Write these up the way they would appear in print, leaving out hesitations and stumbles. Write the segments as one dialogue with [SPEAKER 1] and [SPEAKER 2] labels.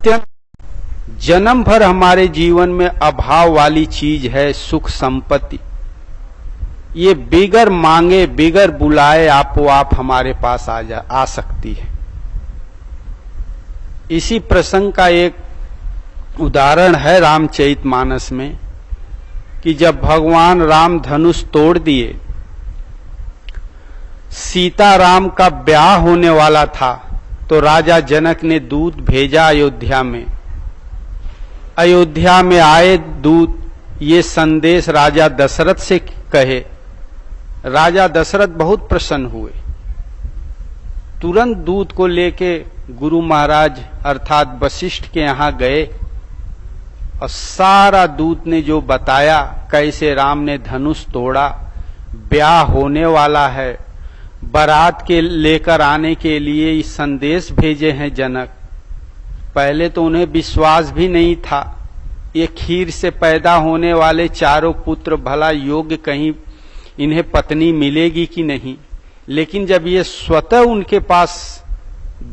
[SPEAKER 1] जन्म भर हमारे जीवन में अभाव वाली चीज है सुख संपत्ति। ये बिगर मांगे बिगर बुलाए आपो आप हमारे पास आ सकती है। इसी प्रसंग का एक उदाहरण है रामचरितमानस में कि जब भगवान राम धनुष तोड़ दिए, सीता राम का ब्याह होने वाला था, तो राजा जनक ने दूत भेजा अयोध्या में। अयोध्या में आए दूत ये संदेश राजा दशरथ से कहे। राजा दशरथ बहुत प्रसन्न हुए, तुरंत दूत को लेके गुरु महाराज अर्थात वशिष्ठ के यहां गए और सारा दूत ने जो बताया, कैसे राम ने धनुष तोड़ा, ब्याह होने वाला है, बारात के लेकर आने के लिए संदेश भेजे हैं जनक। पहले तो उन्हें विश्वास भी नहीं था, ये खीर से पैदा होने वाले चारों पुत्र भला योग्य कहीं इन्हें पत्नी मिलेगी कि नहीं। लेकिन जब ये स्वतः उनके पास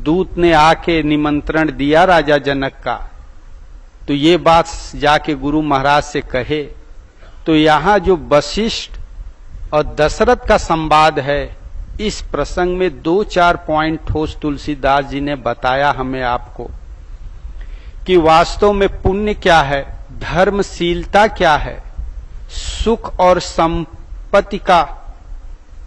[SPEAKER 1] दूत ने आके निमंत्रण दिया राजा जनक का, तो ये बात जाके गुरु महाराज से कहे, तो यहां जो वशिष्ठ और दशरथ का संवाद है, इस प्रसंग में 2-4 पॉइंट ठोस तुलसीदास जी ने बताया हमें आपको कि वास्तव में पुण्य क्या है, धर्मशीलता क्या है, सुख और संपत्ति का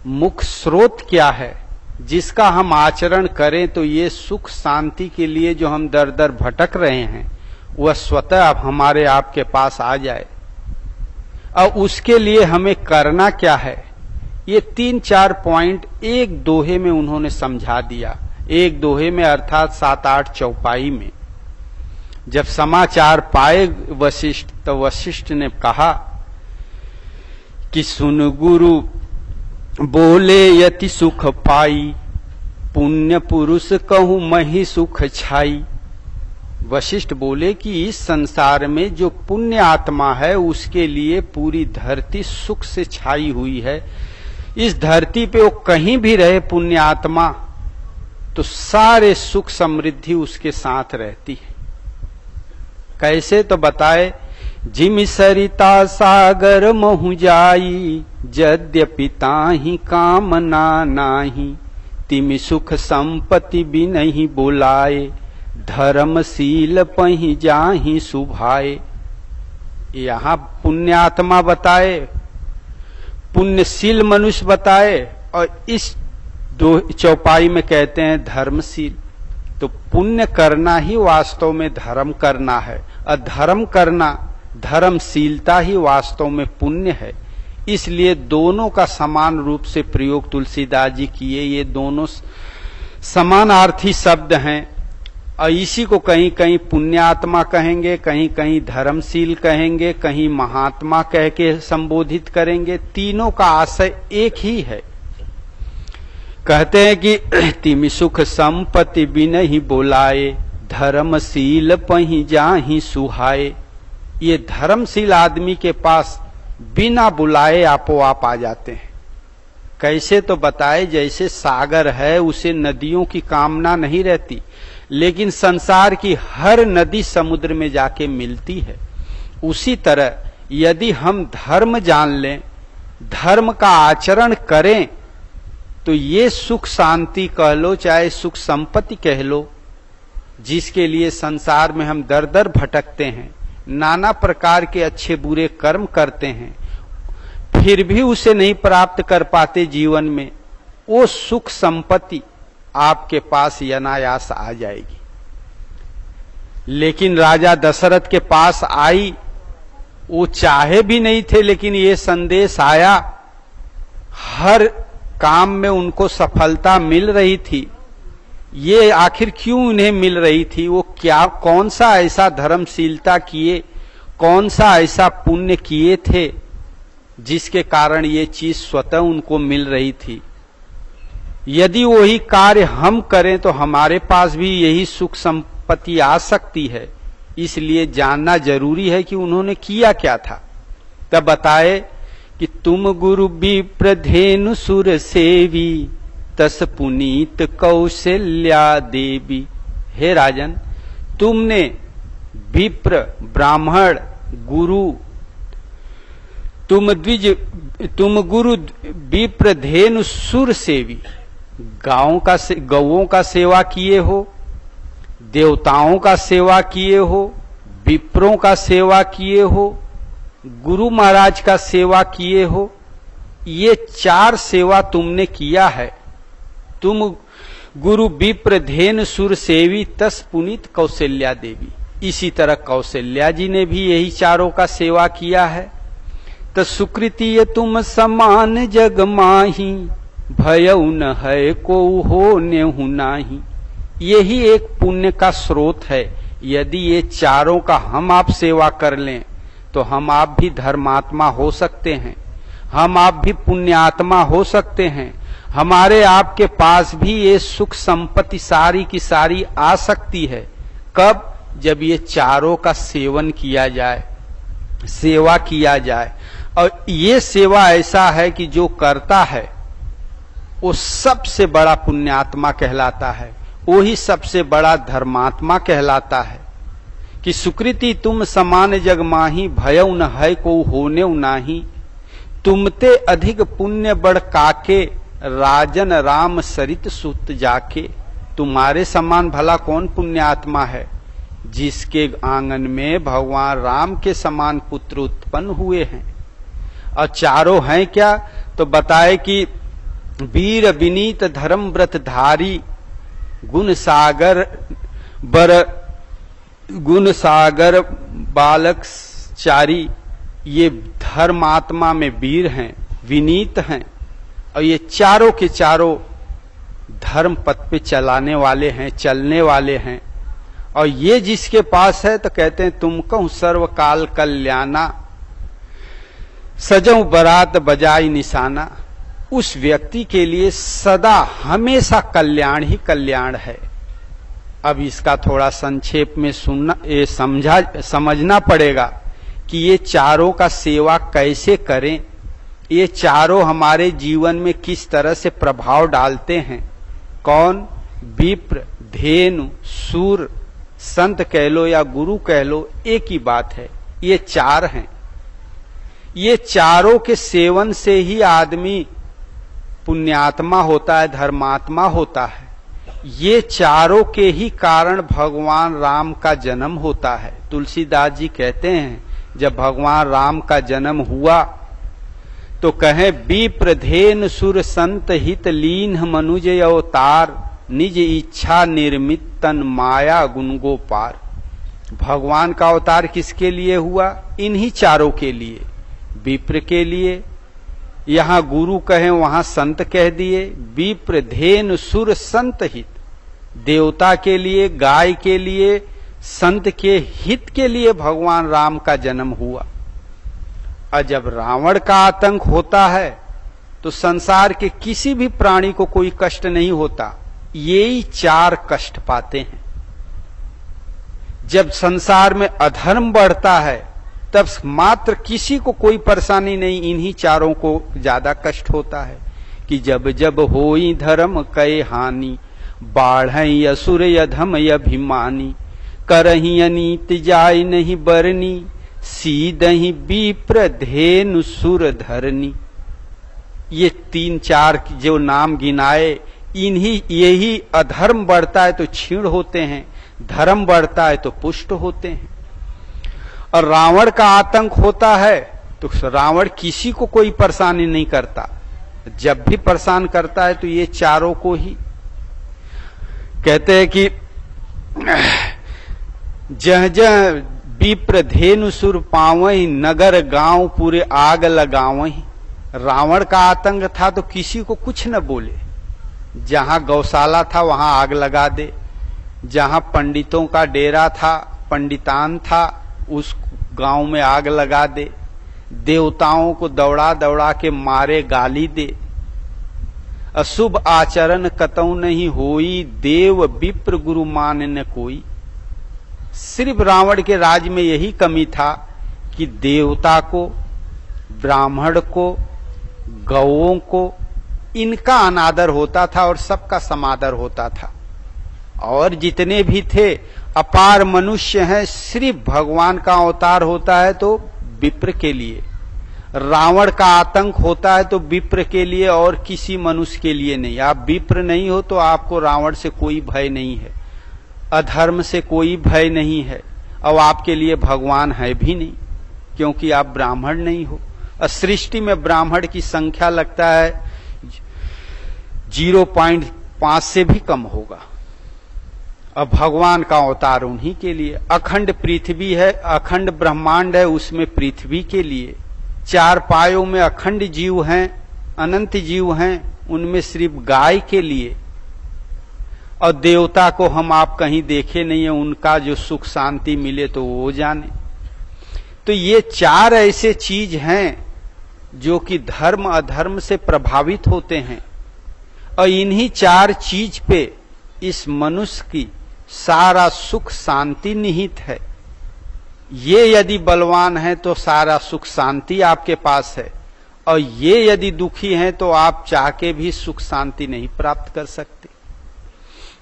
[SPEAKER 1] मुख्य स्रोत क्या है, जिसका हम आचरण करें तो ये सुख शांति के लिए जो हम दर दर भटक रहे हैं वह स्वतः अब हमारे आपके पास आ जाए। और उसके लिए हमें करना क्या है, ये 3-4 पॉइंट एक दोहे में उन्होंने समझा दिया। एक दोहे में अर्थात 7-8 चौपाई में। जब समाचार पाए वशिष्ठ, तो वशिष्ठ ने कहा कि सुन गुरु बोले यति सुख पाई, पुण्य पुरुष कहूं मही सुख छाई। वशिष्ठ बोले कि इस संसार में जो पुण्य आत्मा है उसके लिए पूरी धरती सुख से छाई हुई है। इस धरती पे वो कहीं भी रहे पुण्य आत्मा, तो सारे सुख समृद्धि उसके साथ रहती है। कैसे तो बताए, जिम सरिता सागर महु जाई, यद्यपि ताहि कामना नाही, तिमि सुख संपत्ति भी नहीं बुलाए, धर्मशील पहि जाहि सुभाए। यहां पुण्यात्मा बताए, पुण्यशील मनुष्य बताए, और इस दो चौपाई में कहते हैं धर्मशील। तो पुण्य करना ही वास्तव में धर्म करना है, और धर्म करना धर्मशीलता ही वास्तव में पुण्य है। इसलिए दोनों का समान रूप से प्रयोग तुलसीदास जी किए। ये दोनों समानार्थी शब्द हैं, और इसी को कहीं कहीं पुण्यात्मा कहेंगे, कहीं कहीं धर्मशील कहेंगे, कहीं महात्मा कह के संबोधित करेंगे। तीनों का आशय एक ही है। कहते हैं कि तिमि सुख संपत्ति बिनहि बोलाए, धर्मशील पहि जाहि सुहाए। ये धर्मशील आदमी के पास बिना बुलाए आपो आप आ जाते हैं। कैसे तो बताए, जैसे सागर है उसे नदियों की कामना नहीं रहती, लेकिन संसार की हर नदी समुद्र में जाके मिलती है। उसी तरह यदि हम धर्म जान लें, धर्म का आचरण करें, तो ये सुख शांति कह लो चाहे सुख संपत्ति कह लो, जिसके लिए संसार में हम दर दर भटकते हैं, नाना प्रकार के अच्छे बुरे कर्म करते हैं, फिर भी उसे नहीं प्राप्त कर पाते जीवन में, वो सुख संपत्ति आपके पास अनायास आ जाएगी। लेकिन राजा दशरथ के पास आई, वो चाहे भी नहीं थे, लेकिन ये संदेश आया। हर काम में उनको सफलता मिल रही थी। ये आखिर क्यों उन्हें मिल रही थी, वो क्या कौन सा ऐसा धर्मशीलता किए, कौन सा ऐसा पुण्य किए थे जिसके कारण ये चीज स्वतः उनको मिल रही थी। यदि वही कार्य हम करें तो हमारे पास भी यही सुख संपत्ति आ सकती है। इसलिए जानना जरूरी है कि उन्होंने किया क्या था। तब बताए कि तुम गुरु विप्र धेनु सुर सेवी, तस पुनीत कौशल्या देवी। हे राजन, तुमने विप्र ब्राह्मण गुरु तुम गुरु विप्र धेनु सुर सेवी गौओं का सेवा किए हो, देवताओं का सेवा किए हो, विप्रों का सेवा किए हो, गुरु महाराज का सेवा किए हो। ये 4 सेवा तुमने किया है। तुम गुरु विप्र धेनु सुर सेवी तस पुनीत कौशल्या देवी। इसी तरह कौशल्या जी ने भी यही चारों का सेवा किया है। तो सुकृतीय तुम समान जग माही, भयउ न है को हो नेहु नाही। यही एक पुण्य का स्रोत है। यदि ये चारों का हम आप सेवा कर लें तो हम आप भी धर्मात्मा हो सकते हैं, हम आप भी पुण्यात्मा हो सकते हैं। हमारे आपके पास भी ये सुख संपत्ति सारी की सारी आ सकती है। कब? जब ये चारों का सेवन किया जाए, सेवा किया जाए। और ये सेवा ऐसा है कि जो करता है वो सबसे बड़ा पुण्यात्मा कहलाता है, वो ही सबसे बड़ा धर्मात्मा कहलाता है। कि सुकृति तुम समान जग माही, भयउ न है को होने नाही। तुमते अधिक पुण्य बढ़ काके, राजन राम सरित सुत जाके। तुम्हारे समान भला कौन पुण्यात्मा है जिसके आंगन में भगवान राम के समान पुत्र उत्पन्न हुए हैं। और चारों हैं क्या? तो बताए कि वीर विनीत धर्म व्रत धारी, गुण सागर बालक चारी। ये धर्मात्मा में वीर हैं, विनीत हैं, और ये चारों के चारों धर्म पथ पे चलाने वाले हैं, चलने वाले हैं। और ये जिसके पास है तो कहते हैं तुम कहूं सर्वकाल कल्याणा, सजऊ बरात बजाई निशाना। उस व्यक्ति के लिए सदा हमेशा कल्याण ही कल्याण है। अब इसका थोड़ा संक्षेप में समझना पड़ेगा कि ये चारों का सेवा कैसे करें, ये चारों हमारे जीवन में किस तरह से प्रभाव डालते हैं। कौन? विप्र, धेनु, सूर, संत कह लो या गुरु कह लो, एक ही बात है। ये 4 हैं। ये चारों के सेवन से ही आदमी पुण्यात्मा होता है, धर्मात्मा होता है। ये चारों के ही कारण भगवान राम का जन्म होता है। तुलसीदास जी कहते हैं जब भगवान राम का जन्म हुआ तो कहें विप्र धेनु सुर संत हित लीन मनुज अवतार, निज इच्छा निर्मित तन माया गुण गोपार। भगवान का अवतार किसके लिए हुआ? इन्हीं चारों के लिए। विप्र के लिए, यहां गुरु कहें वहां संत कह दिए। विप्र धेनु सुर संत हित, देवता के लिए, गाय के लिए, संत के हित के लिए भगवान राम का जन्म हुआ। और जब रावण का आतंक होता है तो संसार के किसी भी प्राणी को कोई कष्ट नहीं होता, यही 4 कष्ट पाते हैं। जब संसार में अधर्म बढ़ता है तब मात्र किसी को कोई परेशानी नहीं, इन्हीं चारों को ज्यादा कष्ट होता है। कि जब जब होई धर्म कय हानि, बाढ़ई असुर अधम अभिमानी, करही अनीत जाय नहीं बरनी, सीदही विप्र धेनु सुर धरनी। ये 3-4 जो नाम गिनाए, यही अधर्म बढ़ता है तो क्षीण होते हैं, धर्म बढ़ता है तो पुष्ट होते हैं। और रावण का आतंक होता है तो रावण किसी को कोई परेशानी नहीं करता, जब भी परेशान करता है तो ये चारों को ही। कहते हैं कि जह जह विप्र धेनु सुर पावही, नगर गांव पूरे आग लगावही। रावण का आतंक था तो किसी को कुछ न बोले, जहां गौशाला था वहां आग लगा दे, जहां पंडितों का डेरा था, पंडितान था, उस गांव में आग लगा दे, देवताओं को दौड़ा दौड़ा के मारे, गाली दे। अशुभ आचरण कतऊ नहीं होई, देव विप्र गुरु मान न कोई। सिर्फ रावण के राज में यही कमी था कि देवता को, ब्राह्मण को, गौओं को, इनका अनादर होता था और सबका समादर होता था। और जितने भी थे अपार मनुष्य हैं, सिर्फ भगवान का अवतार होता है तो विप्र के लिए। रावण का आतंक होता है तो विप्र के लिए और किसी मनुष्य के लिए नहीं। आप विप्र नहीं हो तो आपको रावण से कोई भय नहीं है, अधर्म से कोई भय नहीं है, और आपके लिए भगवान है भी नहीं, क्योंकि आप ब्राह्मण नहीं हो। सृष्टि में ब्राह्मण की संख्या लगता है 0.5 से भी कम होगा। अब भगवान का अवतार उन्हीं के लिए। अखंड पृथ्वी है, अखंड ब्रह्मांड है, उसमें पृथ्वी के लिए। 4 पायों में अखंड जीव हैं, अनंत जीव हैं, उनमें सिर्फ गाय के लिए। और देवता को हम आप कहीं देखे नहीं है, उनका जो सुख शांति मिले तो वो जाने। तो ये 4 ऐसे चीज हैं जो कि धर्म अधर्म से प्रभावित होते हैं, और इन्हीं 4 चीज पे इस मनुष्य की सारा सुख शांति निहित है। ये यदि बलवान है तो सारा सुख शांति आपके पास है, और ये यदि दुखी हैं तो आप चाह के भी सुख शांति नहीं प्राप्त कर सकते।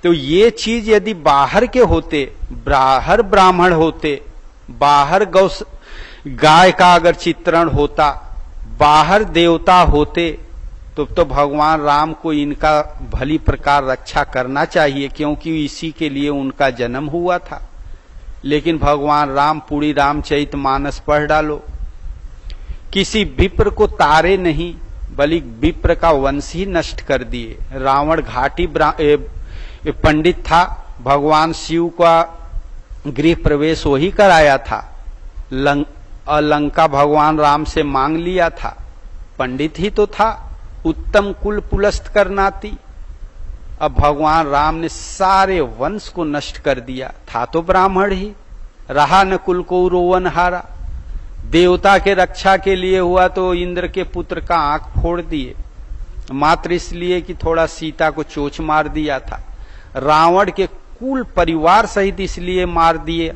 [SPEAKER 1] तो ये चीज यदि बाहर के होते, बाहर ब्राह्मण होते, बाहर गाय का अगर चित्रण होता, बाहर देवता होते, तो भगवान राम को इनका भली प्रकार रक्षा करना चाहिए, क्योंकि इसी के लिए उनका जन्म हुआ था। लेकिन भगवान राम, पूरी रामचरितमानस पढ़ डालो, किसी विप्र को तारे नहीं, बल्कि विप्र का वंश ही नष्ट कर दिए। रावण घाटी पंडित था, भगवान शिव का गृह प्रवेश वही कराया था, लंका भगवान राम से मांग लिया था, पंडित ही तो था, उत्तम कुल पुलस्त करनाती। अब भगवान राम ने सारे वंश को नष्ट कर दिया, था तो ब्राह्मण ही, रहा न कुल को रोवन हारा। देवता के रक्षा के लिए हुआ तो इंद्र के पुत्र का आंख फोड़ दिए, मात्र इसलिए कि थोड़ा सीता को चोच मार दिया था। रावण के कुल परिवार सहित इसलिए मार दिए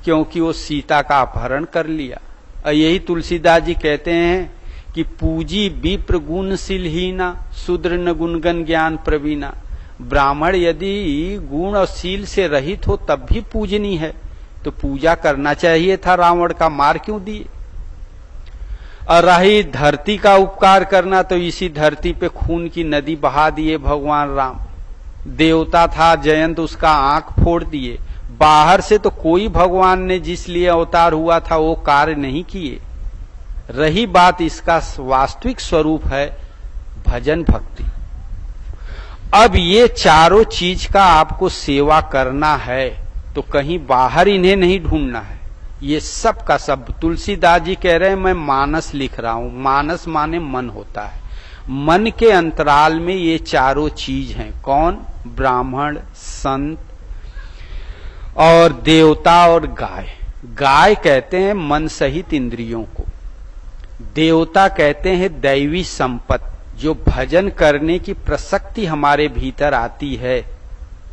[SPEAKER 1] क्योंकि वो सीता का अपहरण कर लिया। और यही तुलसीदास जी कहते हैं कि पूजी विप्र गुणशीलहीना, शूद्र न गुणगन ज्ञान प्रवीणा। ब्राह्मण यदि गुण और शील से रहित हो तब भी पूजनीय है, तो पूजा करना चाहिए था, रावण का मार क्यों दिए। और रही धरती का उपकार करना, तो इसी धरती पे खून की नदी बहा दिए भगवान राम। देवता था जयंत, उसका आंख फोड़ दिए। बाहर से तो कोई भगवान ने जिस लिए अवतार हुआ था वो कार्य नहीं किए। रही बात इसका वास्तविक स्वरूप है भजन भक्ति। अब ये चारों चीज का आपको सेवा करना है, तो कहीं बाहर इन्हें नहीं ढूंढना है। ये सब का सब तुलसीदास जी कह रहे हैं, मैं मानस लिख रहा हूं। मानस माने मन होता है, मन के अंतराल में ये चारों चीज हैं। कौन? ब्राह्मण, संत और देवता और गाय। गाय कहते हैं मन सहित इंद्रियों को, देवता कहते हैं दैवी संपत्ति, जो भजन करने की प्रसक्ति हमारे भीतर आती है,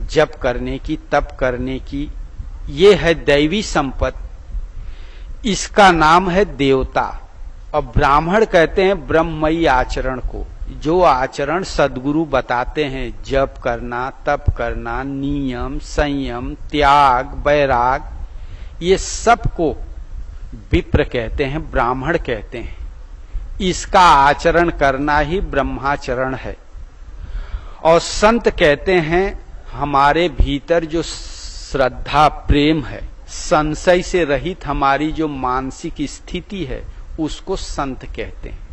[SPEAKER 1] जप करने की, तप करने की, ये है दैवी संपत्ति, इसका नाम है देवता। और ब्राह्मण कहते हैं ब्रह्ममयी आचरण को, जो आचरण सद्गुरु बताते हैं, जप करना, तप करना, नियम, संयम, त्याग, वैराग, ये सब को विप्र कहते हैं, ब्राह्मण कहते हैं। इसका आचरण करना ही ब्रह्माचरण है। और संत कहते हैं हमारे भीतर जो श्रद्धा प्रेम है, संशय से रहित हमारी जो मानसिक स्थिति है, उसको संत कहते हैं।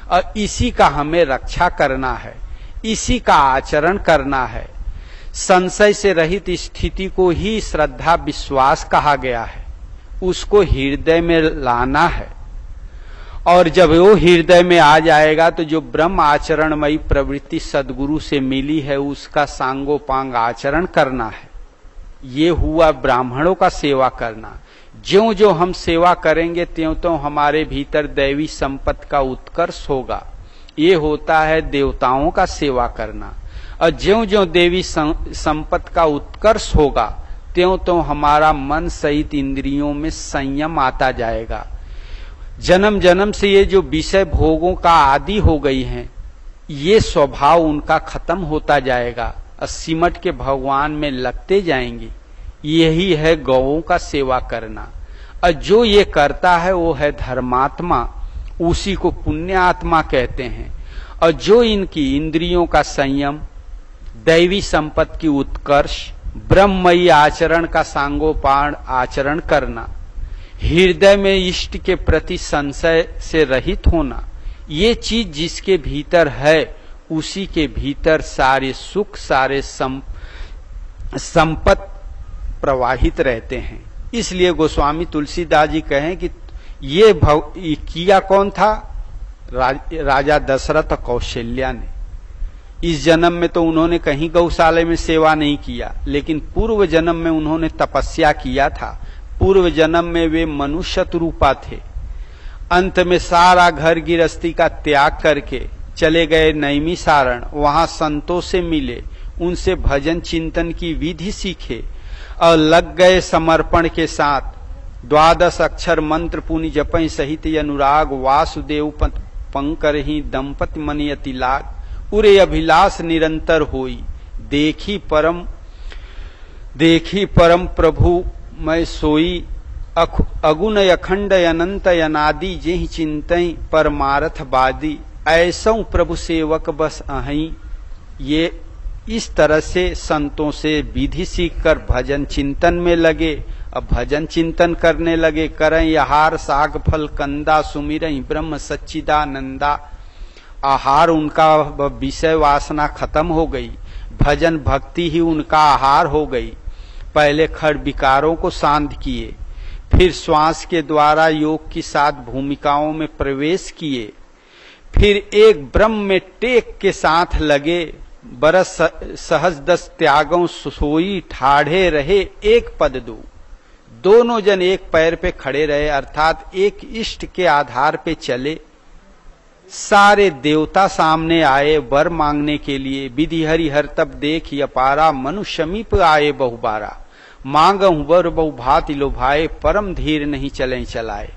[SPEAKER 1] और इसी का हमें रक्षा करना है, इसी का आचरण करना है। संशय से रहित स्थिति को ही श्रद्धा विश्वास कहा गया है, उसको हृदय में लाना है। और जब वो हृदय में आ जाएगा तो जो ब्रह्म आचरणमयी प्रवृत्ति सद्गुरु से मिली है, उसका सांगोपांग आचरण करना है। ये हुआ ब्राह्मणों का सेवा करना। ज्यों ज्यों हम सेवा करेंगे त्यों त्यों हमारे भीतर दैवी संपत्ति का उत्कर्ष होगा। ये होता है देवताओं का सेवा करना। और ज्यों ज्यों देवी संपत्ति का उत्कर्ष होगा त्यों त्यों हमारा मन सहित इंद्रियों में संयम आता जाएगा। जन्म जन्म से ये जो विषय भोगों का आदि हो गई हैं, ये स्वभाव उनका खत्म होता जाएगा और सिमट के भगवान में लगते जाएंगे। यही है गौओं का सेवा करना। और जो ये करता है वो है धर्मात्मा, उसी को पुण्यात्मा कहते हैं। और जो इनकी इंद्रियों का संयम, दैवी संपत्ति की उत्कर्ष, ब्रह्ममयी आचरण का सांगोपांग आचरण करना, हृदय में इष्ट के प्रति संशय से रहित होना, ये चीज जिसके भीतर है उसी के भीतर सारे सुख, सारे संपत्ति प्रवाहित रहते हैं। इसलिए गोस्वामी तुलसीदास जी कहें कि ये किया कौन था? राजा दशरथ कौशल्या ने। इस जन्म में तो उन्होंने कहीं गौशाले में सेवा नहीं किया, लेकिन पूर्व जन्म में उन्होंने तपस्या किया था। पूर्व जन्म में वे मनुष्य रूपा थे। अंत में सारा घर गृहस्थी का त्याग करके चले गए नैमिषारण्य, वहां संतों से मिले, उनसे भजन चिंतन की विधि सीखे और लग गए समर्पण के साथ। 12 अक्षर मंत्र पुनि जपई सहित अनुराग, वासुदेव पंकर ही दंपति मन यति लाग, उरे अभिलाष निरंतर होई, देखी परम प्रभु मैं सोई, अगुण अखंड अनंत अनादि जेहि चिंतई परमारथ बादी, ऐसौ प्रभु सेवक बस अहि। ये इस तरह से संतों से विधि सीखकर भजन चिंतन में लगे। अब भजन चिंतन करने लगे, करें आहार साग फल कंदा, सुमिरई ब्रह्म सच्चिदानंदा। आहार उनका विषय वासना खत्म हो गई, भजन भक्ति ही उनका आहार हो गई। पहले खड़ विकारों को शांत किए, फिर श्वास के द्वारा योग की 7 भूमिकाओं में प्रवेश किए, फिर एक ब्रह्म में टेक के साथ लगे। बरस सहज 10 त्यागों सोई, ठाढ़े रहे एक पद दो। दोनों जन एक पैर पे खड़े रहे, अर्थात एक इष्ट के आधार पे चले। सारे देवता सामने आए वर मांगने के लिए। विधि हरि हर तब देख अपारा, मनु समीप आए बहुबारा। मांगहु वर बहु भांति लोभाए, परम धीर नहीं चले चलाए।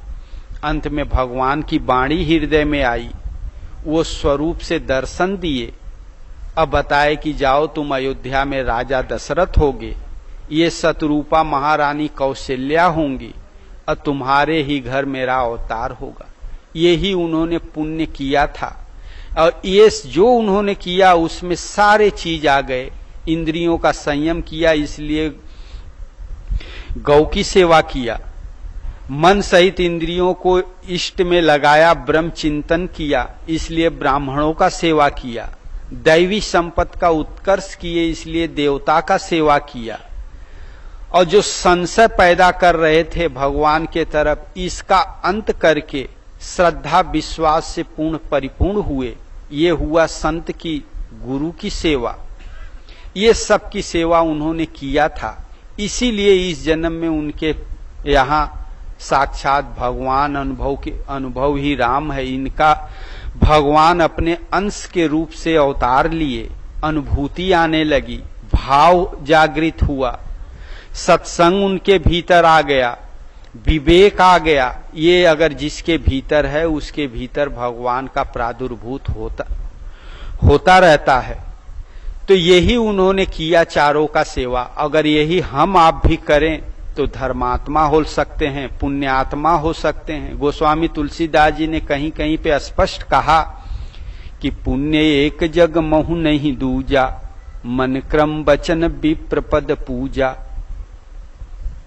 [SPEAKER 1] अंत में भगवान की वाणी हृदय में आई, वो स्वरूप से दर्शन दिए। अब बताए कि जाओ तुम अयोध्या में राजा दशरथ होगे, ये शतरूपा महारानी कौशल्या होंगी, और तुम्हारे ही घर मेरा अवतार होगा। यही उन्होंने पुण्य किया था, और ये जो उन्होंने किया उसमें सारे चीज आ गए। इंद्रियों का संयम किया, इसलिए गौ की सेवा किया। मन सहित इंद्रियों को इष्ट में लगाया, ब्रह्म चिंतन किया, इसलिए ब्राह्मणों का सेवा किया। दैवी संपत्ति का उत्कर्ष किए, इसलिए देवता का सेवा किया। और जो संशय पैदा कर रहे थे भगवान के तरफ, इसका अंत करके श्रद्धा विश्वास से पूर्ण परिपूर्ण हुए। ये हुआ संत की, गुरु की सेवा। ये सब की सेवा उन्होंने किया था, इसीलिए इस जन्म में उनके यहाँ साक्षात भगवान अनुभव ही राम है। इनका भगवान अपने अंश के रूप से अवतार लिए, अनुभूति आने लगी, भाव जागृत हुआ, सत्संग उनके भीतर आ गया, विवेक आ गया। ये अगर जिसके भीतर है उसके भीतर भगवान का प्रादुर्भूत होता रहता है। तो यही उन्होंने किया चारों का सेवा। अगर यही हम आप भी करें तो धर्मात्मा हो सकते हैं, पुण्यात्मा हो सकते हैं। गोस्वामी तुलसीदास जी ने कहीं कहीं पे स्पष्ट कहा कि पुण्य एक जग महु नहीं दूजा, मन क्रम वचन विप्रपद पूजा।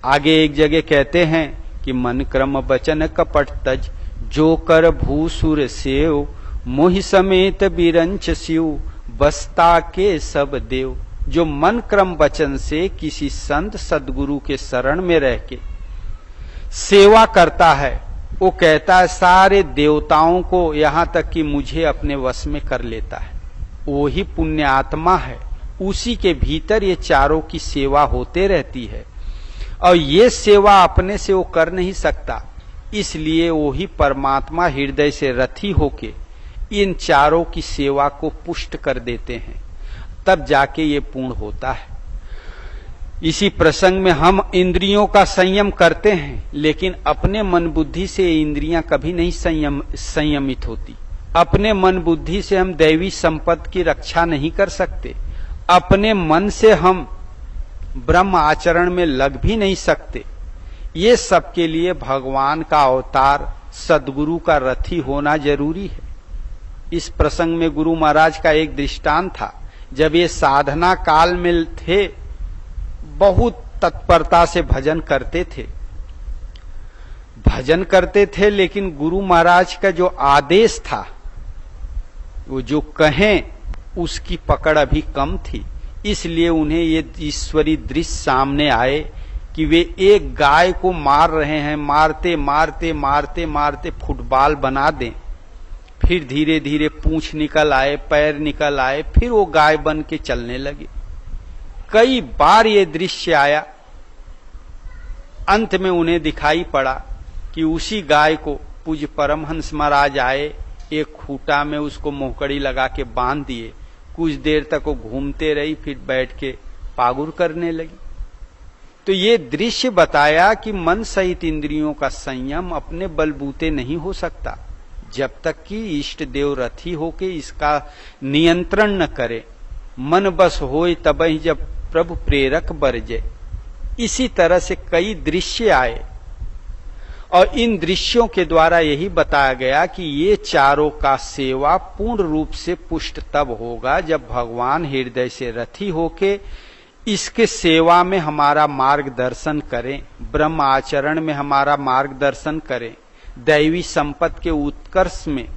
[SPEAKER 1] आगे एक जगह कहते हैं कि मन क्रम वचन कपट तज, जो कर भूसुर सेव, मोहि समेत बिरंच शिव, बस्ता के सब देव। जो मन क्रम वचन से किसी संत सदगुरु के शरण में रह के सेवा करता है, वो कहता है सारे देवताओं को, यहां तक कि मुझे अपने वश में कर लेता है। वो ही पुण्यात्मा है, उसी के भीतर ये चारों की सेवा होते रहती है। और ये सेवा अपने से वो कर नहीं सकता, इसलिए वो ही परमात्मा हृदय से रथी होके इन चारों की सेवा को पुष्ट कर देते हैं, तब जाके ये पूर्ण होता है। इसी प्रसंग में हम इंद्रियों का संयम करते हैं, लेकिन अपने मन बुद्धि से इंद्रियां कभी नहीं संयमित होती। अपने मन बुद्धि से हम दैवी संपत्ति की रक्षा नहीं कर सकते। अपने मन से हम ब्रह्म आचरण में लग भी नहीं सकते। ये सबके लिए भगवान का अवतार सद्गुरु का रथी होना जरूरी है। इस प्रसंग में गुरु महाराज का एक दृष्टांत था। जब ये साधना काल में थे, बहुत तत्परता से भजन करते थे, लेकिन गुरु महाराज का जो आदेश था, वो जो कहें उसकी पकड़ अभी कम थी। इसलिए उन्हें ये ईश्वरी दृश्य सामने आए कि वे एक गाय को मार रहे हैं, मारते मारते मारते मारते फुटबॉल बना दें। फिर धीरे धीरे पूंछ निकल आए, पैर निकल आए, फिर वो गाय बन के चलने लगे। कई बार ये दृश्य आया। अंत में उन्हें दिखाई पड़ा कि उसी गाय को पूज्य परमहंस महाराज आए, एक खूंटा में उसको मोहकड़ी लगा के बांध दिए। कुछ देर तक वो घूमते रही, फिर बैठ के पागुर करने लगी। तो ये दृश्य बताया कि मन सहित इंद्रियों का संयम अपने बलबूते नहीं हो सकता, जब तक कि इष्ट देव रथी होके इसका नियंत्रण न करे। मन बस होए तबहि जब प्रभु प्रेरक बरजे। इसी तरह से कई दृश्य आए और इन दृश्यों के द्वारा यही बताया गया कि ये चारों का सेवा पूर्ण रूप से पुष्ट तब होगा जब भगवान हृदय से रथी होके इसके सेवा में हमारा मार्गदर्शन करें, ब्रह्म आचरण में हमारा मार्गदर्शन करें, दैवी संपत्ति के उत्कर्ष में।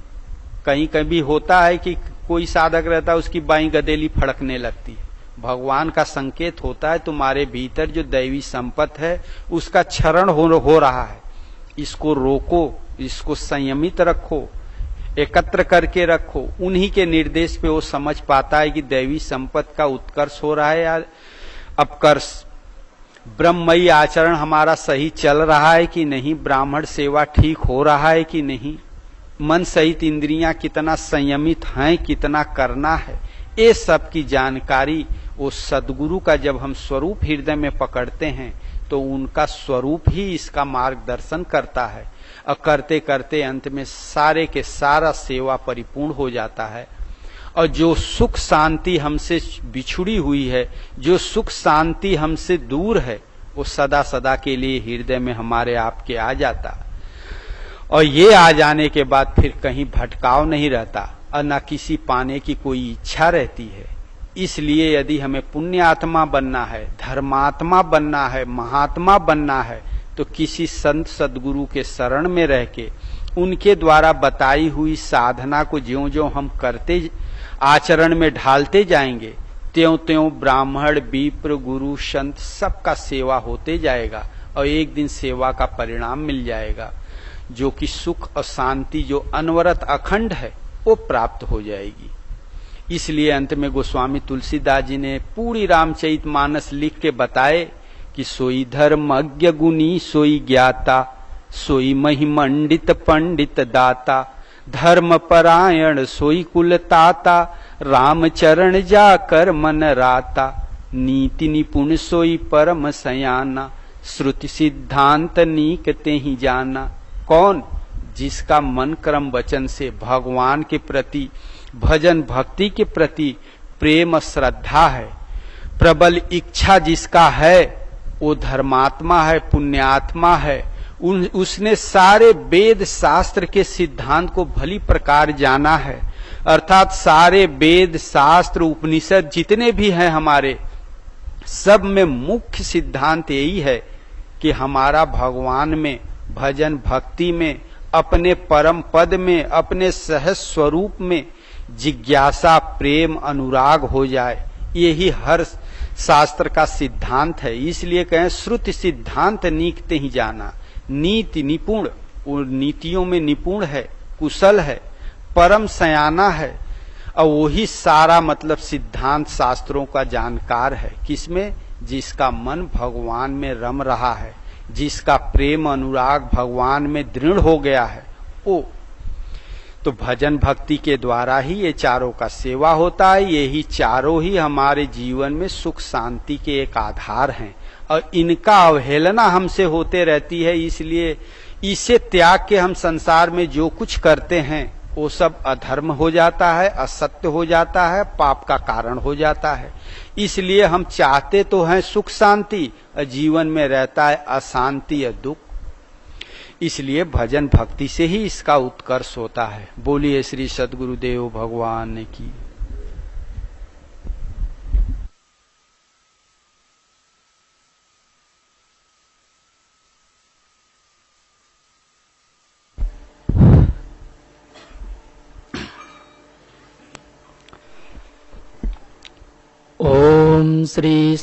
[SPEAKER 1] कहीं कभी होता है कि कोई साधक रहता है, उसकी बाईं गदेली फड़कने लगती है, भगवान का संकेत होता है तुम्हारे भीतर जो दैवी संपत्ति है उसका क्षरण हो रहा है। इसको रोको, इसको संयमित रखो, एकत्र करके रखो। उन्हीं के निर्देश पे वो समझ पाता है कि दैवी संपत्ति का उत्कर्ष हो रहा है या अपकर्ष। ब्रह्ममयी आचरण हमारा सही चल रहा है कि नहीं, ब्राह्मण सेवा ठीक हो रहा है कि नहीं, मन सहित इंद्रियां कितना संयमित हैं, कितना करना है, ये सब की जानकारी वो सद्गुरु का जब हम स्वरूप हृदय में पकड़ते हैं तो उनका स्वरूप ही इसका मार्गदर्शन करता है। और करते करते अंत में सारे के सारा सेवा परिपूर्ण हो जाता है। और जो सुख शांति हमसे बिछुड़ी हुई है, जो सुख शांति हमसे दूर है, वो सदा सदा के लिए हृदय में हमारे आपके आ जाता। और ये आ जाने के बाद फिर कहीं भटकाव नहीं रहता और न किसी पाने की कोई इच्छा रहती है। इसलिए यदि हमें पुण्य आत्मा बनना है, धर्मात्मा बनना है, महात्मा बनना है, तो किसी संत सद्गुरु के शरण में रह के उनके द्वारा बताई हुई साधना को ज्यों ज्यों हम करते आचरण में ढालते जाएंगे, त्यों त्यों ब्राह्मण, विप्र, गुरु, संत सबका सेवा होते जाएगा और एक दिन सेवा का परिणाम मिल जाएगा, जो कि सुख और शांति जो अनवरत अखंड है वो प्राप्त हो जाएगी। इसलिए अंत में गोस्वामी तुलसीदास जी ने पूरी रामचरितमानस लिख के बताए कि सोई धर्मज्ञ गुनी सोई ज्ञाता, सोई महिमंडित पंडित दाता, धर्म परायण सोई कुलताता, राम चरण जाकर मन राता, नीति निपुण सोई परम सयाना, श्रुति सिद्धांत नीक ते ही जाना। कौन? जिसका मन क्रम वचन से भगवान के प्रति, भजन भक्ति के प्रति प्रेम श्रद्धा है, प्रबल इच्छा जिसका है, वो धर्मात्मा है, पुण्यात्मा है। उसने सारे वेद शास्त्र के सिद्धांत को भली प्रकार जाना है। अर्थात सारे वेद शास्त्र उपनिषद जितने भी हैं हमारे, सब में मुख्य सिद्धांत यही है कि हमारा भगवान में, भजन भक्ति में, अपने परम पद में, अपने सहज स्वरूप में जिज्ञासा, प्रेम, अनुराग हो जाए। यही हर शास्त्र का सिद्धांत है। इसलिए कहें श्रुति सिद्धांत नीकते ही जाना। नीति निपुण, वो नीतियों में निपुण है, कुशल है, परम सयाना है, और वही सारा मतलब सिद्धांत शास्त्रों का जानकार है। किसमें? जिसका मन भगवान में रम रहा है, जिसका प्रेम अनुराग भगवान में दृढ़ हो गया है वो। तो भजन भक्ति के द्वारा ही ये चारों का सेवा होता है। यही चारों ही हमारे जीवन में सुख शांति के एक आधार हैं और इनका अवहेलना हमसे होते रहती है। इसलिए इसे त्याग के हम संसार में जो कुछ करते हैं वो सब अधर्म हो जाता है, असत्य हो जाता है, पाप का कारण हो जाता है। इसलिए हम चाहते तो हैं सुख शांति, जीवन में रहता है अशांति या दुख। इसलिए भजन भक्ति से ही इसका उत्कर्ष होता है। बोलिए श्री सद्गुरुदेव भगवान की।
[SPEAKER 2] ओम श्री